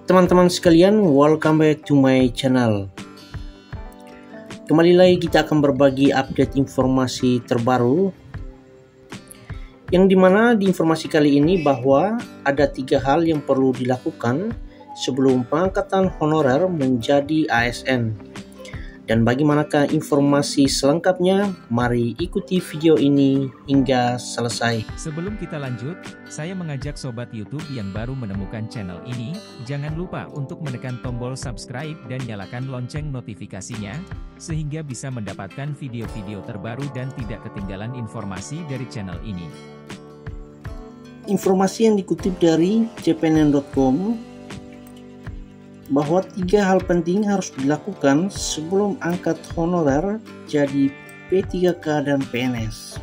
Teman-teman sekalian, welcome back to my channel. Kembali lagi kita akan berbagi update informasi terbaru, yang dimana di informasi kali ini bahwa ada 3 hal yang perlu dilakukan sebelum pengangkatan honorer menjadi ASN. Dan bagaimanakah informasi selengkapnya? Mari ikuti video ini hingga selesai. Sebelum kita lanjut, saya mengajak sobat YouTube yang baru menemukan channel ini, jangan lupa untuk menekan tombol subscribe dan nyalakan lonceng notifikasinya, sehingga bisa mendapatkan video-video terbaru dan tidak ketinggalan informasi dari channel ini. Informasi yang dikutip dari cpnn.com bahwa 3 hal penting harus dilakukan sebelum angkat honorer jadi P3K dan PNS.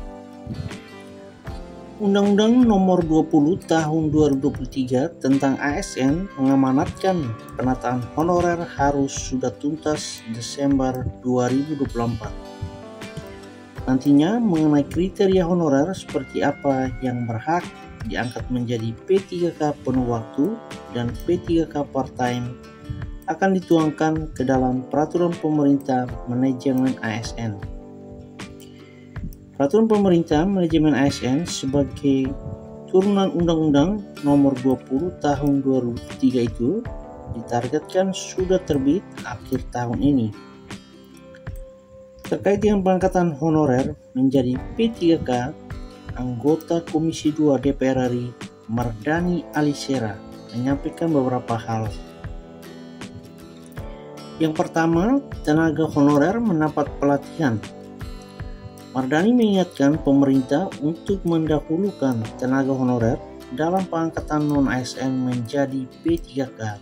Undang-Undang Nomor 20 Tahun 2023 tentang ASN mengamanatkan penataan honorer harus sudah tuntas Desember 2024. Nantinya mengenai kriteria honorer seperti apa yang berhak diangkat menjadi P3K penuh waktu dan P3K part-time akan dituangkan ke dalam Peraturan Pemerintah Manajemen ASN. Peraturan Pemerintah Manajemen ASN sebagai turunan Undang-Undang Nomor 20 Tahun 2003 itu ditargetkan sudah terbit akhir tahun ini. Terkait dengan pengangkatan honorer menjadi P3K, anggota Komisi 2 DPR RI Mardani Alisera menyampaikan beberapa hal. Yang pertama, tenaga honorer mendapat pelatihan. Mardani mengingatkan pemerintah untuk mendahulukan tenaga honorer dalam pengangkatan non-ASN menjadi P3K.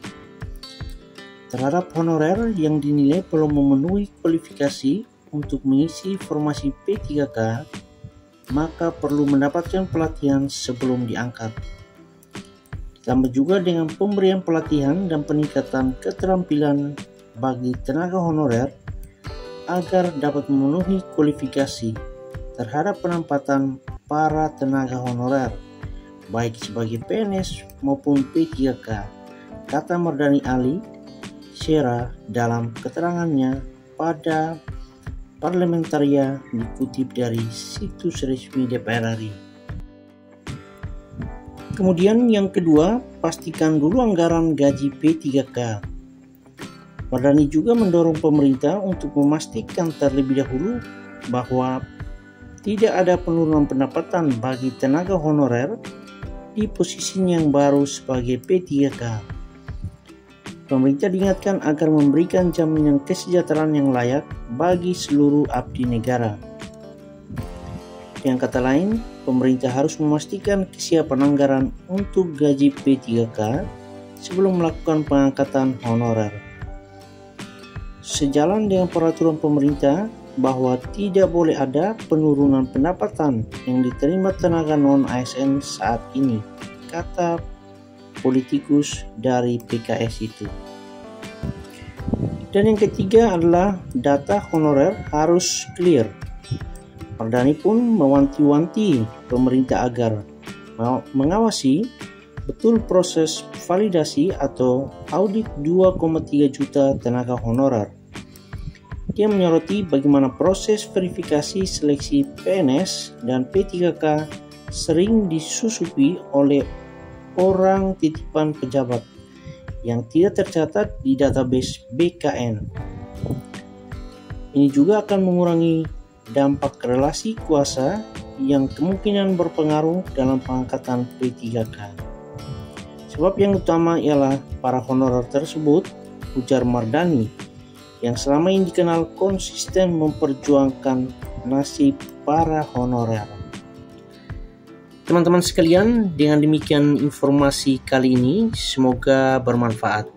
Terhadap honorer yang dinilai belum memenuhi kualifikasi untuk mengisi formasi P3K, maka perlu mendapatkan pelatihan sebelum diangkat. Ditambah juga dengan pemberian pelatihan dan peningkatan keterampilan bagi tenaga honorer agar dapat memenuhi kualifikasi terhadap penempatan para tenaga honorer baik sebagai PNS maupun P3K, kata Mardani Alisera dalam keterangannya pada Parlementaria dikutip dari situs resmi DPR RI. Kemudian yang kedua, pastikan dulu anggaran gaji P3K. Mardani juga mendorong pemerintah untuk memastikan terlebih dahulu bahwa tidak ada penurunan pendapatan bagi tenaga honorer di posisinya yang baru sebagai P3K. Pemerintah diingatkan agar memberikan jaminan kesejahteraan yang layak bagi seluruh abdi negara. Dengan kata lain, pemerintah harus memastikan kesiapan anggaran untuk gaji P3K sebelum melakukan pengangkatan honorer. Sejalan dengan peraturan pemerintah bahwa tidak boleh ada penurunan pendapatan yang diterima tenaga non-ASN saat ini, kata politikus dari PKS itu. Dan yang ketiga adalah data honorer harus clear. Mardani pun mewanti-wanti pemerintah agar mengawasi betul proses validasi atau audit 2,3 juta tenaga honorer. Dia menyoroti bagaimana proses verifikasi seleksi PNS dan P3K sering disusupi oleh orang titipan pejabat yang tidak tercatat di database BKN. Ini juga akan mengurangi dampak relasi kuasa yang kemungkinan berpengaruh dalam pengangkatan P3K. Sebab yang utama ialah para honorer tersebut, ujar Mardani, yang selama ini dikenal konsisten memperjuangkan nasib para honorer. Teman-teman sekalian, dengan demikian informasi kali ini semoga bermanfaat.